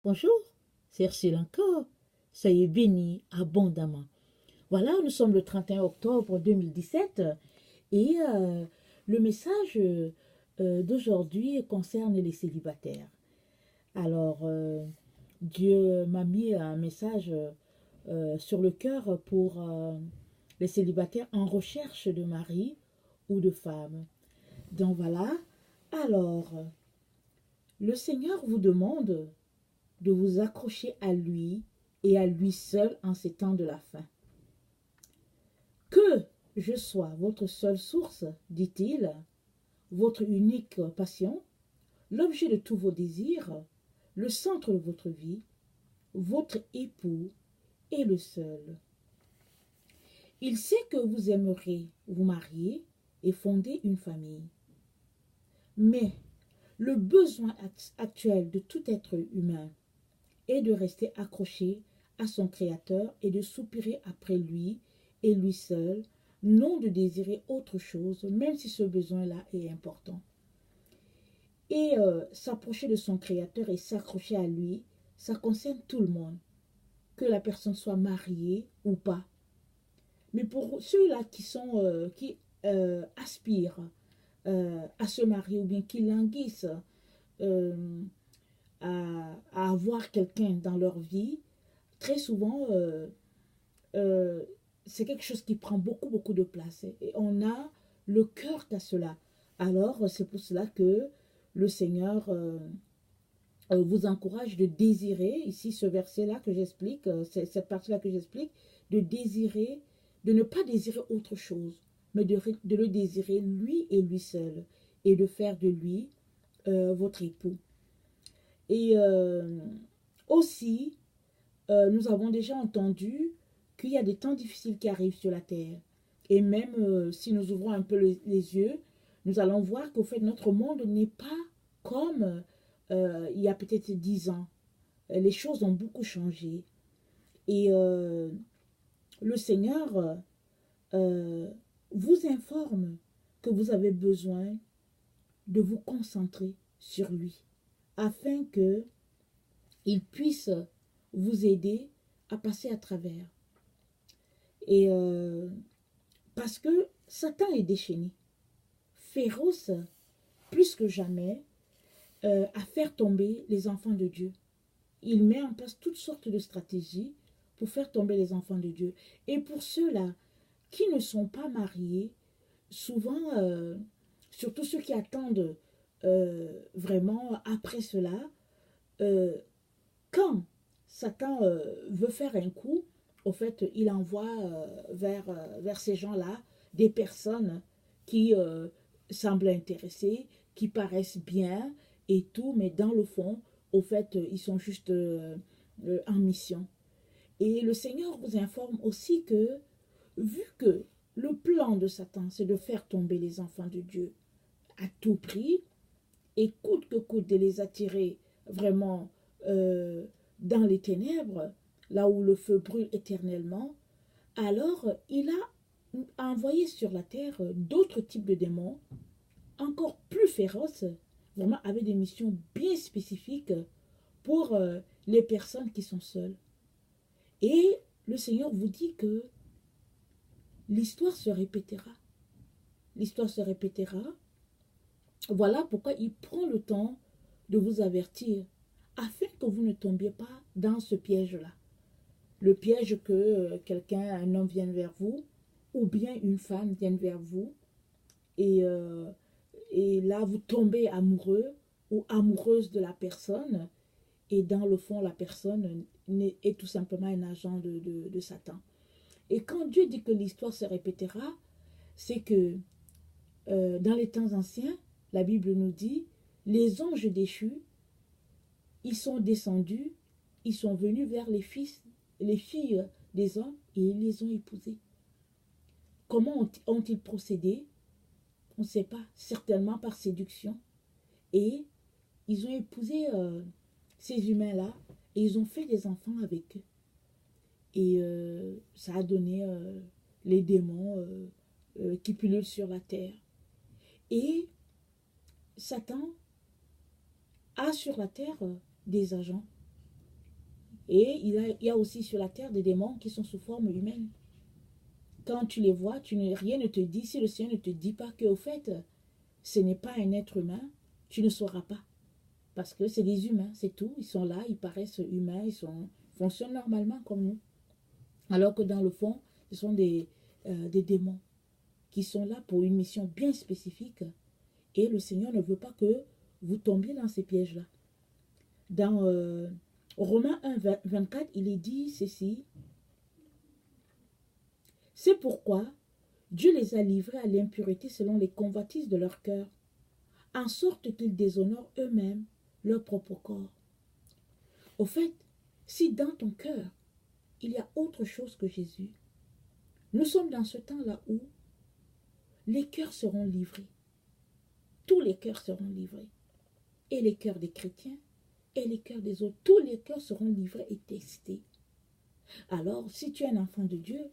Bonjour, c'est Ursule encore. Soyez bénis abondamment. Voilà, nous sommes le 31 octobre 2017 et le message d'aujourd'hui concerne les célibataires. Alors, Dieu m'a mis un message sur le cœur pour les célibataires en recherche de mari ou de femme. Donc voilà, alors, le Seigneur vous demande de vous accrocher à lui et à lui seul en ces temps de la fin. Que je sois votre seule source, dit-il, votre unique passion, l'objet de tous vos désirs, le centre de votre vie, votre époux est le seul. Il sait que vous aimerez vous marier et fonder une famille. Mais le besoin actuel de tout être humain est de rester accroché à son Créateur et de soupirer après lui et lui seul, non de désirer autre chose, même si ce besoin-là est important. Et s'approcher de son Créateur et s'accrocher à lui, ça concerne tout le monde, que la personne soit mariée ou pas. Mais pour ceux-là qui aspirent à se marier ou bien qui languissent à avoir quelqu'un dans leur vie, très souvent, c'est quelque chose qui prend beaucoup de place. Et on a le cœur qu'à cela. Alors, c'est pour cela que le Seigneur vous encourage de désirer, ici ce verset-là que j'explique, cette partie-là que j'explique, de désirer, de ne pas désirer autre chose, mais de le désirer lui et lui seul, et de faire de lui votre époux. Et aussi, nous avons déjà entendu qu'il y a des temps difficiles qui arrivent sur la terre. Et même si nous ouvrons un peu les yeux, nous allons voir qu'au fait, notre monde n'est pas comme il y a peut-être 10 ans. Les choses ont beaucoup changé. Et le Seigneur vous informe que vous avez besoin de vous concentrer sur lui, afin qu'il puisse vous aider à passer à travers. Et parce que Satan est déchaîné, féroce plus que jamais à faire tomber les enfants de Dieu. Il met en place toutes sortes de stratégies pour faire tomber les enfants de Dieu. Et pour ceux-là qui ne sont pas mariés, souvent, surtout ceux qui attendent vraiment après cela, quand Satan veut faire un coup, au fait, il envoie vers ces gens-là des personnes qui semblent intéressées, qui paraissent bien et tout, mais dans le fond, au fait, ils sont juste en mission. Et le Seigneur vous informe aussi que, vu que le plan de Satan, c'est de faire tomber les enfants de Dieu à tout prix, et coûte que coûte de les attirer vraiment dans les ténèbres, là où le feu brûle éternellement, alors il a envoyé sur la terre d'autres types de démons, encore plus féroces, vraiment avec des missions bien spécifiques pour les personnes qui sont seules. Et le Seigneur vous dit que l'histoire se répétera. L'histoire se répétera. Voilà pourquoi il prend le temps de vous avertir, afin que vous ne tombiez pas dans ce piège-là. Le piège que quelqu'un, un homme vienne vers vous, ou bien une femme vienne vers vous, et là vous tombez amoureux ou amoureuse de la personne, et dans le fond la personne est tout simplement un agent de Satan. Et quand Dieu dit que l'histoire se répétera, c'est que dans les temps anciens, la Bible nous dit, les anges déchus, ils sont descendus, ils sont venus vers les filles des hommes et ils les ont épousées. Comment ont-ils procédé? On ne sait pas, certainement par séduction. Et ils ont épousé ces humains-là et ils ont fait des enfants avec eux. Et ça a donné les démons qui pullulent sur la terre. Et Satan a sur la terre des agents. Et il y a aussi sur la terre des démons qui sont sous forme humaine. Quand tu les vois, rien ne te dit, si le Seigneur ne te dit pas qu'au fait, ce n'est pas un être humain, tu ne sauras pas. Parce que c'est des humains, c'est tout. Ils sont là, ils paraissent humains, fonctionnent normalement comme nous. Alors que dans le fond, ce sont des démons qui sont là pour une mission bien spécifique. Et le Seigneur ne veut pas que vous tombiez dans ces pièges-là. Dans Romains 1, 24, il est dit ceci. C'est pourquoi Dieu les a livrés à l'impureté selon les convoitises de leur cœur, en sorte qu'ils déshonorent eux-mêmes leur propre corps. Au fait, si dans ton cœur, il y a autre chose que Jésus, nous sommes dans ce temps-là où les cœurs seront livrés. Tous les cœurs seront livrés. Et les cœurs des chrétiens, et les cœurs des autres. Tous les cœurs seront livrés et testés. Alors, si tu es un enfant de Dieu,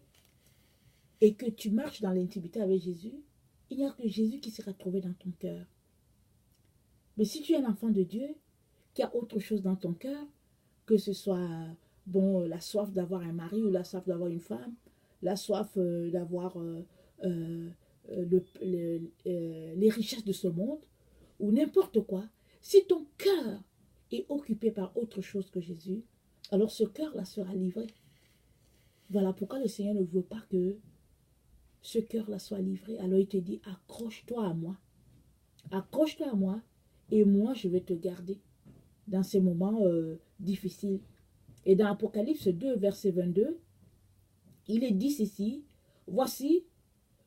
et que tu marches dans l'intimité avec Jésus, il n'y a que Jésus qui sera trouvé dans ton cœur. Mais si tu es un enfant de Dieu, qui a autre chose dans ton cœur, que ce soit la soif d'avoir un mari ou la soif d'avoir une femme, la soif d'avoir les richesses de ce monde, ou n'importe quoi, si ton cœur est occupé par autre chose que Jésus, alors ce cœur-là sera livré. Voilà pourquoi le Seigneur ne veut pas que ce cœur-là soit livré. Alors il te dit, accroche-toi à moi. Accroche-toi à moi et moi je vais te garder dans ces moments difficiles. Et dans Apocalypse 2, verset 22, il est dit ceci, voici,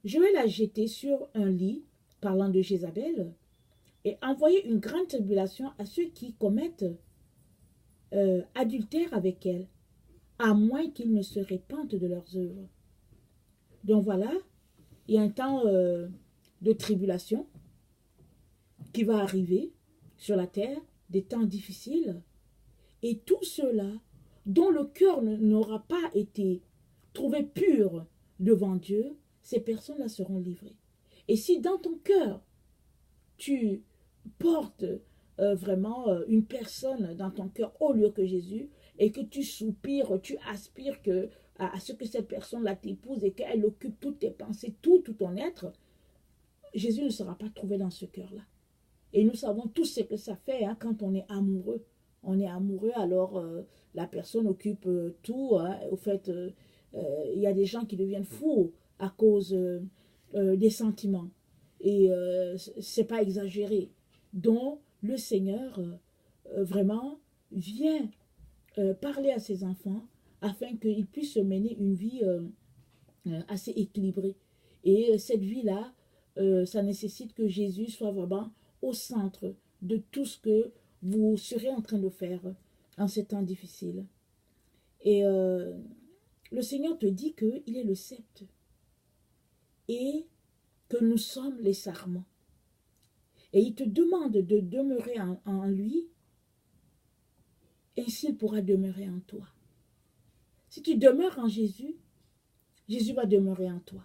je vais la jeter sur un lit, parlant de Jézabel, et envoyer une grande tribulation à ceux qui commettent adultère avec elle, à moins qu'ils ne se répandent de leurs œuvres. Donc voilà, il y a un temps de tribulation qui va arriver sur la terre, des temps difficiles, et tous ceux-là dont le cœur n'aura pas été trouvé pur devant Dieu, ces personnes-là seront livrées. Et si dans ton cœur, tu portes vraiment une personne dans ton cœur au lieu que Jésus, et que tu soupires, tu aspires à ce que cette personne-là t'épouse et qu'elle occupe toutes tes pensées, tout ton être, Jésus ne sera pas trouvé dans ce cœur-là. Et nous savons tous ce que ça fait quand on est amoureux. On est amoureux, alors la personne occupe tout. Au fait, il y a des gens qui deviennent fous à cause des sentiments. Et c'est pas exagéré. Donc, le Seigneur vraiment vient parler à ses enfants afin qu'ils puissent mener une vie assez équilibrée. Et cette vie-là, ça nécessite que Jésus soit vraiment au centre de tout ce que vous serez en train de faire en ces temps difficiles. Et le Seigneur te dit qu'il est le sceptre et que nous sommes les sarments. Et il te demande de demeurer en lui, ainsi il pourra demeurer en toi. Si tu demeures en Jésus, Jésus va demeurer en toi.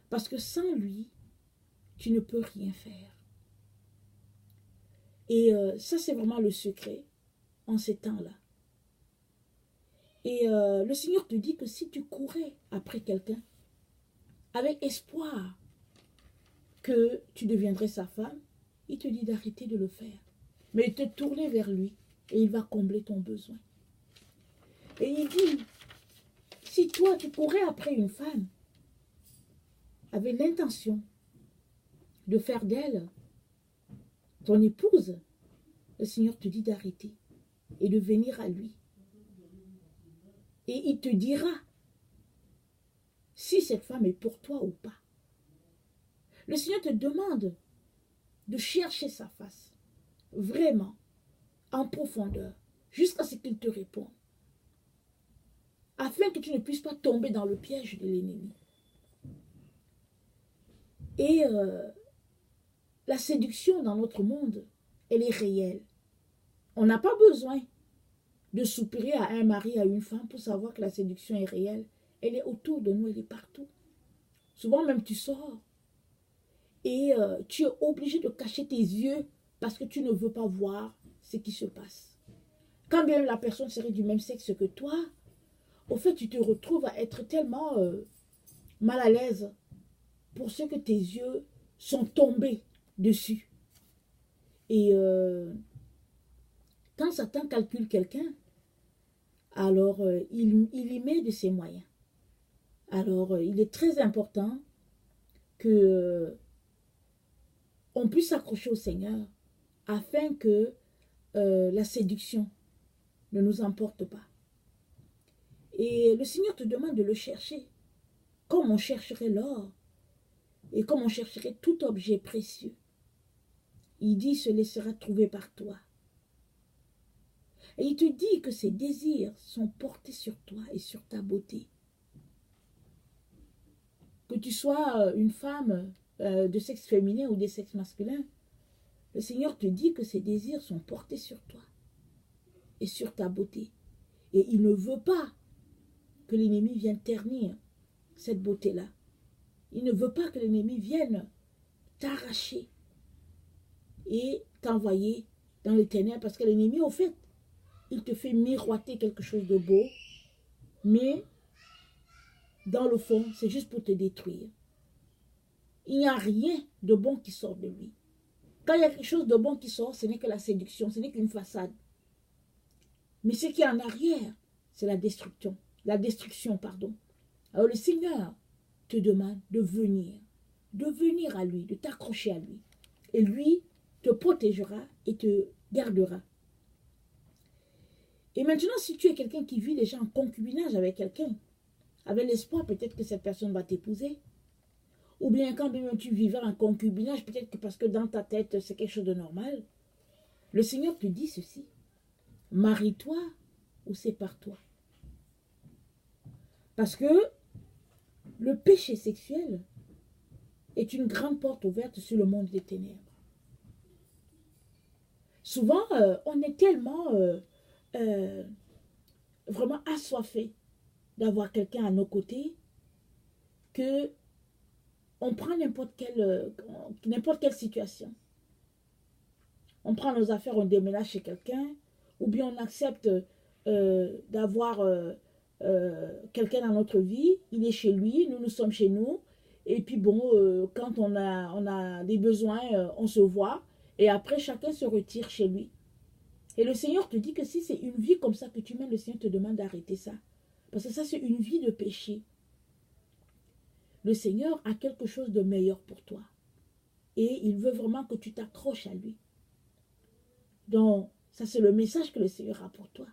Parce que sans lui, tu ne peux rien faire. Et ça, c'est vraiment le secret en ces temps-là. Et le Seigneur te dit que si tu courais après quelqu'un, avec espoir que tu deviendrais sa femme, il te dit d'arrêter de le faire. Mais de te tourner vers lui et il va combler ton besoin. Et il dit, si toi tu courais après une femme avec l'intention de faire d'elle ton épouse, le Seigneur te dit d'arrêter et de venir à lui. Et il te dira si cette femme est pour toi ou pas. Le Seigneur te demande de chercher sa face, vraiment, en profondeur, jusqu'à ce qu'il te réponde, afin que tu ne puisses pas tomber dans le piège de l'ennemi. Et la séduction dans notre monde, elle est réelle. On n'a pas besoin de soupirer à un mari, à une femme pour savoir que la séduction est réelle. Elle est autour de nous, elle est partout. Souvent même tu sors et tu es obligé de cacher tes yeux parce que tu ne veux pas voir ce qui se passe. Quand bien la personne serait du même sexe que toi, au fait, tu te retrouves à être tellement mal à l'aise pour ce que tes yeux sont tombés dessus. Et quand Satan calcule quelqu'un, alors il y met de ses moyens. Alors il est très important que on puisse s'accrocher au Seigneur afin que la séduction ne nous emporte pas. Et le Seigneur te demande de le chercher, comme on chercherait l'or et comme on chercherait tout objet précieux. Il dit, ce laissera trouver par toi. Et il te dit que ses désirs sont portés sur toi et sur ta beauté. Que tu sois une femme de sexe féminin ou de sexe masculin, le Seigneur te dit que ses désirs sont portés sur toi et sur ta beauté. Et il ne veut pas que l'ennemi vienne ternir cette beauté-là. Il ne veut pas que l'ennemi vienne t'arracher et t'envoyer dans les ténèbres. Parce que l'ennemi, au fait, il te fait miroiter quelque chose de beau, mais dans le fond, c'est juste pour te détruire. Il n'y a rien de bon qui sort de lui. Quand il y a quelque chose de bon qui sort, ce n'est que la séduction, ce n'est qu'une façade. Mais ce qui est en arrière, c'est la destruction. La destruction, pardon. Alors le Seigneur te demande de venir à lui, de t'accrocher à lui. Et lui te protégera et te gardera. Et maintenant, si tu es quelqu'un qui vit déjà en concubinage avec quelqu'un, avec l'espoir peut-être que cette personne va t'épouser, ou bien quand même tu vivras en concubinage, peut-être que parce que dans ta tête c'est quelque chose de normal, le Seigneur te dit ceci: marie-toi ou sépare-toi. Parce que le péché sexuel est une grande porte ouverte sur le monde des ténèbres. Souvent, on est tellement vraiment assoiffé d'avoir quelqu'un à nos côtés que on prend n'importe quelle situation. On prend nos affaires, on déménage chez quelqu'un, ou bien on accepte d'avoir quelqu'un dans notre vie, il est chez lui, nous sommes chez nous, et puis bon, quand on a des besoins, on se voit, et après chacun se retire chez lui. Et le Seigneur te dit que si c'est une vie comme ça que tu mènes, le Seigneur te demande d'arrêter ça. Parce que ça, c'est une vie de péché. Le Seigneur a quelque chose de meilleur pour toi. Et il veut vraiment que tu t'accroches à lui. Donc, ça c'est le message que le Seigneur a pour toi.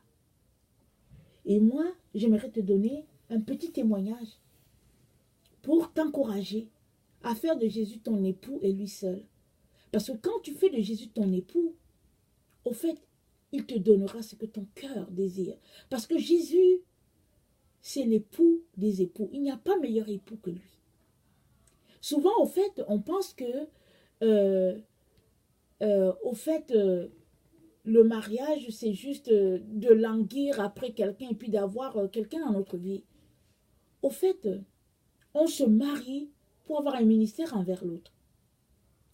Et moi, j'aimerais te donner un petit témoignage pour t'encourager à faire de Jésus ton époux et lui seul. Parce que quand tu fais de Jésus ton époux, au fait, il te donnera ce que ton cœur désire. Parce que Jésus, c'est l'époux des époux. Il n'y a pas meilleur époux que lui. Souvent, au fait, on pense que le mariage, c'est juste de languir après quelqu'un et puis d'avoir quelqu'un dans notre vie. Au fait, on se marie pour avoir un ministère envers l'autre.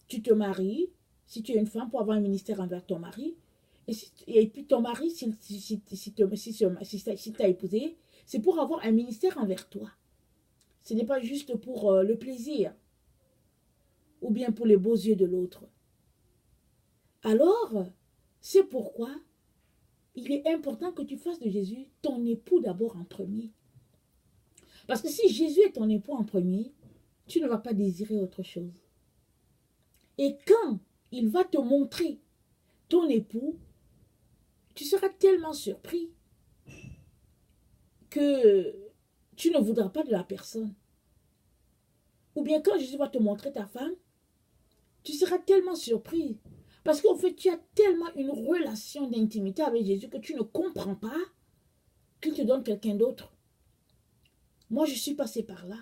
Tu te maries, si tu es une femme, pour avoir un ministère envers ton mari. Et puis ton mari, si t'as épousé, c'est pour avoir un ministère envers toi. Ce n'est pas juste pour le plaisir ou bien pour les beaux yeux de l'autre. Alors, c'est pourquoi il est important que tu fasses de Jésus ton époux d'abord en premier. Parce que si Jésus est ton époux en premier, tu ne vas pas désirer autre chose. Et quand il va te montrer ton époux, tu seras tellement surpris que tu ne voudras pas de la personne. Ou bien quand Jésus va te montrer ta femme, tu seras tellement surpris. Parce qu'en fait, tu as tellement une relation d'intimité avec Jésus que tu ne comprends pas qu'il te donne quelqu'un d'autre. Moi, je suis passée par là.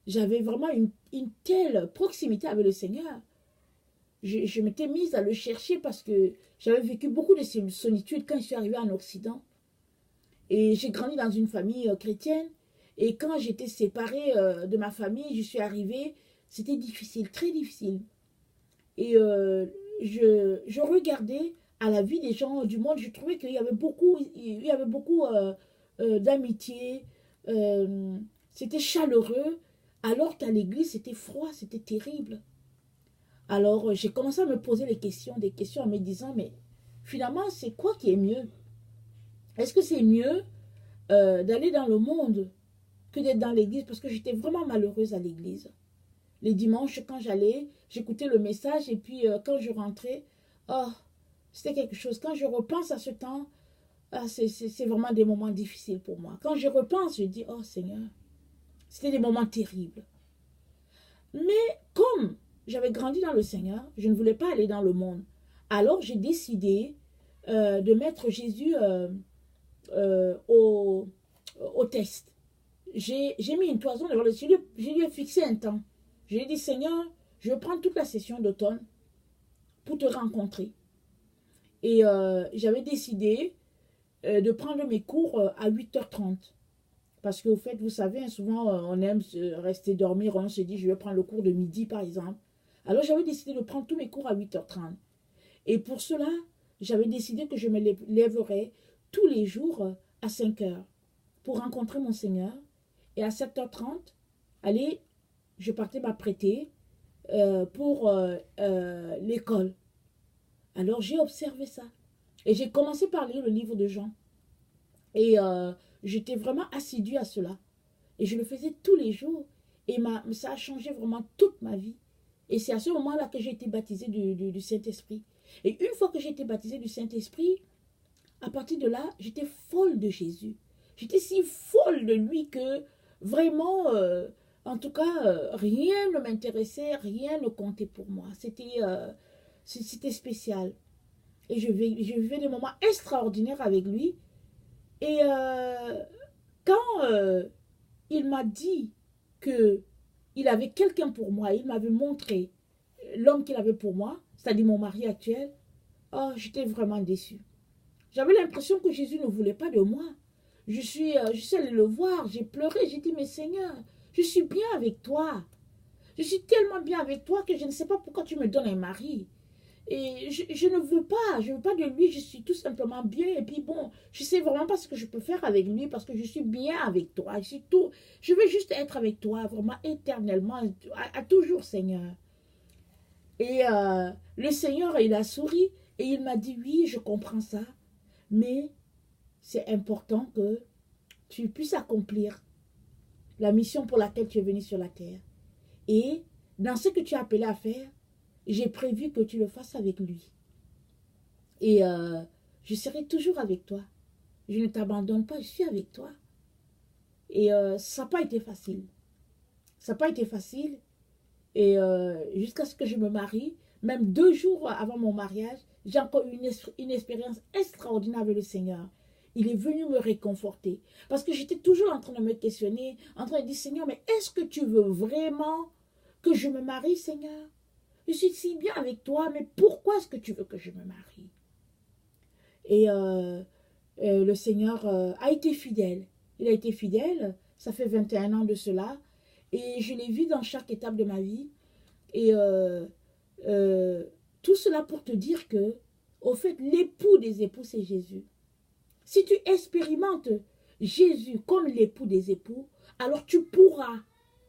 J'avais vraiment une telle proximité avec le Seigneur. Je m'étais mise à le chercher parce que j'avais vécu beaucoup de solitude quand je suis arrivée en Occident. Et j'ai grandi dans une famille chrétienne. Et quand j'étais séparée de ma famille, je suis arrivée, c'était difficile, très difficile. Et je regardais à la vie des gens du monde. Je trouvais qu'il y avait beaucoup, d'amitié. C'était chaleureux. Alors qu'à l'église, c'était froid, c'était terrible. Alors, j'ai commencé à me poser des questions en me disant, mais finalement, c'est quoi qui est mieux? Est-ce que c'est mieux d'aller dans le monde que d'être dans l'église? Parce que j'étais vraiment malheureuse à l'église. Les dimanches, quand j'allais, j'écoutais le message et puis quand je rentrais, oh, c'était quelque chose. Quand je repense à ce temps, ah, c'est vraiment des moments difficiles pour moi. Quand je repense, je dis, oh Seigneur, c'était des moments terribles. Mais comme j'avais grandi dans le Seigneur, je ne voulais pas aller dans le monde. Alors j'ai décidé de mettre Jésus au test. J'ai mis une toison devant le ciel. Je lui ai fixé un temps. Je lui ai dit, Seigneur, je vais prendre toute la session d'automne pour te rencontrer. Et j'avais décidé de prendre mes cours à 8h30. Parce qu'au fait, vous savez, souvent on aime rester dormir. On se dit, je vais prendre le cours de midi, par exemple. Alors j'avais décidé de prendre tous mes cours à 8h30. Et pour cela, j'avais décidé que je me lèverais tous les jours à 5h pour rencontrer mon Seigneur. Et à 7h30, allez, je partais m'apprêter pour l'école. Alors j'ai observé ça. Et j'ai commencé par lire le livre de Jean. Et j'étais vraiment assidue à cela. Et je le faisais tous les jours. Et ça a changé vraiment toute ma vie. Et c'est à ce moment-là que j'ai été baptisée du Saint-Esprit. Et une fois que j'ai été baptisée du Saint-Esprit, à partir de là, j'étais folle de Jésus. J'étais si folle de lui que vraiment, en tout cas, rien ne m'intéressait, rien ne comptait pour moi. C'était spécial. Et je vivais des moments extraordinaires avec lui. Et quand il m'a dit qu'il avait quelqu'un pour moi, il m'avait montré l'homme qu'il avait pour moi, c'est-à-dire mon mari actuel, oh, j'étais vraiment déçue. J'avais l'impression que Jésus ne voulait pas de moi. Je suis allée le voir, j'ai pleuré, j'ai dit, mais Seigneur, je suis bien avec toi. Je suis tellement bien avec toi que je ne sais pas pourquoi tu me donnes un mari. Et je ne veux pas de lui, je suis tout simplement bien. Et puis bon, je ne sais vraiment pas ce que je peux faire avec lui parce que je suis bien avec toi. Je veux juste être avec toi, vraiment éternellement, à toujours, Seigneur. Et le Seigneur, il a souri et il m'a dit, oui, je comprends ça, mais c'est important que tu puisses accomplir la mission pour laquelle tu es venu sur la terre. Et dans ce que tu as appelé à faire, j'ai prévu que tu le fasses avec lui. Et je serai toujours avec toi. Je ne t'abandonne pas, je suis avec toi. Et ça n'a pas été facile. Ça n'a pas été facile. Et jusqu'à ce que je me marie, même 2 jours avant mon mariage, j'ai encore eu une expérience extraordinaire avec le Seigneur. Il est venu me réconforter. Parce que j'étais toujours en train de me questionner, en train de dire, Seigneur, mais est-ce que tu veux vraiment que je me marie, Seigneur? Je suis si bien avec toi, mais pourquoi est-ce que tu veux que je me marie? Et le Seigneur a été fidèle. Il a été fidèle, ça fait 21 ans de cela. Et je l'ai vu dans chaque étape de ma vie. Et tout cela pour te dire que, au fait, l'époux des époux, c'est Jésus. Si tu expérimentes Jésus comme l'époux des époux, alors tu pourras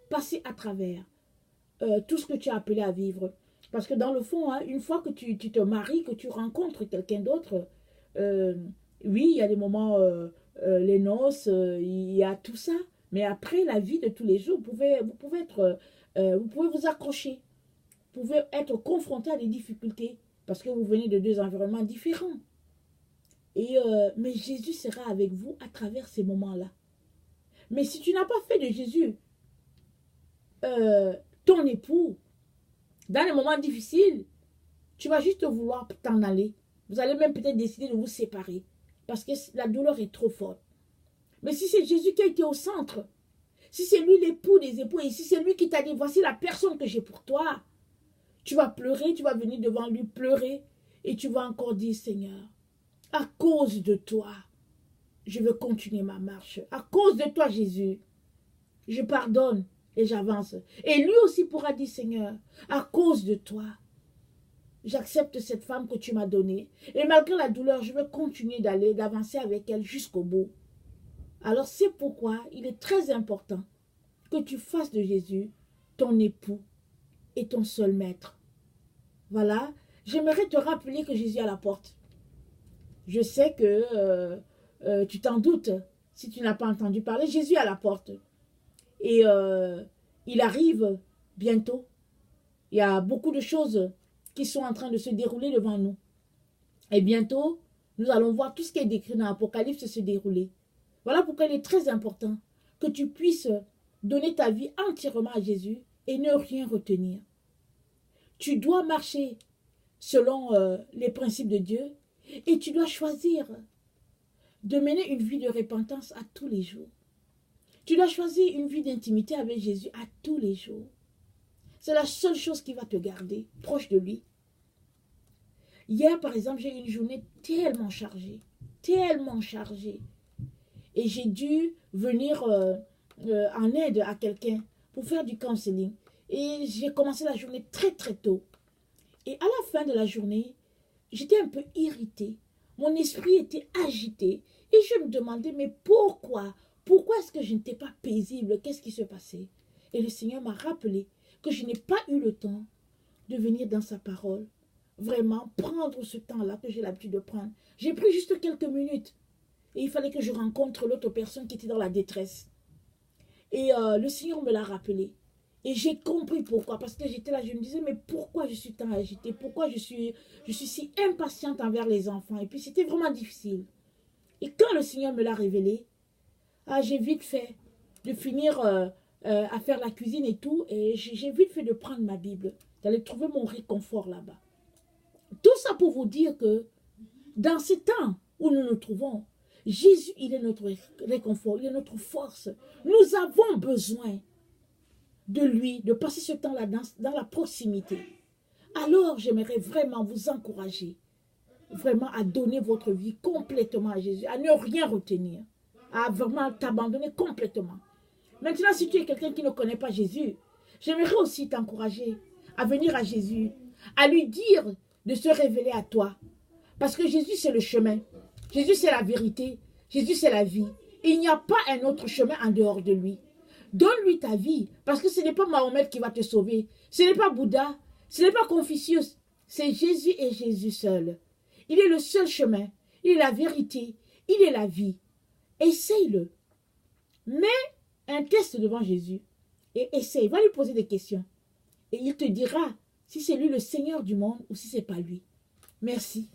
passer à travers tout ce que tu as appelé à vivre. Parce que dans le fond, hein, une fois que tu te maries, que tu rencontres quelqu'un d'autre, oui, il y a des moments, les noces, il y a tout ça. Mais après, la vie de tous les jours, vous pouvez vous accrocher. Vous pouvez être confronté à des difficultés parce que vous venez de 2 environnements différents. Mais Jésus sera avec vous à travers ces moments-là. Mais si tu n'as pas fait de Jésus ton époux, dans les moments difficiles, tu vas juste vouloir t'en aller. Vous allez même peut-être décider de vous séparer parce que la douleur est trop forte. Mais si c'est Jésus qui a été au centre, si c'est lui l'époux des époux, et si c'est lui qui t'a dit, voici la personne que j'ai pour toi, tu vas pleurer, tu vas venir devant lui pleurer, et tu vas encore dire, Seigneur, à cause de toi, je veux continuer ma marche. À cause de toi, Jésus, je pardonne et j'avance. Et lui aussi pourra dire, Seigneur, à cause de toi, j'accepte cette femme que tu m'as donnée. Et malgré la douleur, je veux continuer d'avancer avec elle jusqu'au bout. Alors c'est pourquoi il est très important que tu fasses de Jésus ton époux et ton seul maître. Voilà, j'aimerais te rappeler que Jésus est à la porte. Je sais que tu t'en doutes si tu n'as pas entendu parler. Jésus est à la porte. Et il arrive bientôt. Il y a beaucoup de choses qui sont en train de se dérouler devant nous. Et bientôt, nous allons voir tout ce qui est décrit dans l'Apocalypse se dérouler. Voilà pourquoi il est très important que tu puisses donner ta vie entièrement à Jésus et ne rien retenir. Tu dois marcher selon les principes de Dieu et tu dois choisir de mener une vie de repentance à tous les jours. Tu dois choisir une vie d'intimité avec Jésus à tous les jours. C'est la seule chose qui va te garder proche de lui. Hier, par exemple, j'ai eu une journée tellement chargée. Et j'ai dû venir en aide à quelqu'un pour faire du counseling. Et j'ai commencé la journée très tôt. Et à la fin de la journée, j'étais un peu irritée. Mon esprit était agité. Et je me demandais, mais pourquoi? Pourquoi est-ce que je n'étais pas paisible? Qu'est-ce qui se passait? Et le Seigneur m'a rappelé que je n'ai pas eu le temps de venir dans sa parole. Vraiment, prendre ce temps-là que j'ai l'habitude de prendre. J'ai pris juste quelques minutes. Et il fallait que je rencontre l'autre personne qui était dans la détresse. Et le Seigneur me l'a rappelé. Et j'ai compris pourquoi. Parce que j'étais là, je me disais, mais pourquoi je suis tant agitée? Pourquoi je suis si impatiente envers les enfants? Et puis c'était vraiment difficile. Et quand le Seigneur me l'a révélé, j'ai vite fait de finir à faire la cuisine et tout. Et j'ai vite fait de prendre ma Bible, d'aller trouver mon réconfort là-bas. Tout ça pour vous dire que dans ces temps où nous nous trouvons, Jésus, il est notre réconfort, il est notre force. Nous avons besoin de lui, de passer ce temps-là dans la proximité. Alors, j'aimerais vraiment vous encourager, vraiment à donner votre vie complètement à Jésus, à ne rien retenir, à vraiment t'abandonner complètement. Maintenant, si tu es quelqu'un qui ne connaît pas Jésus, j'aimerais aussi t'encourager à venir à Jésus, à lui dire de se révéler à toi. Parce que Jésus, c'est le chemin. Jésus, c'est la vérité. Jésus, c'est la vie. Il n'y a pas un autre chemin en dehors de lui. Donne-lui ta vie. Parce que ce n'est pas Mahomet qui va te sauver. Ce n'est pas Bouddha. Ce n'est pas Confucius. C'est Jésus et Jésus seul. Il est le seul chemin. Il est la vérité. Il est la vie. Essaye-le. Mets un test devant Jésus. Et essaye. Va lui poser des questions. Et il te dira si c'est lui le Seigneur du monde ou si ce n'est pas lui. Merci.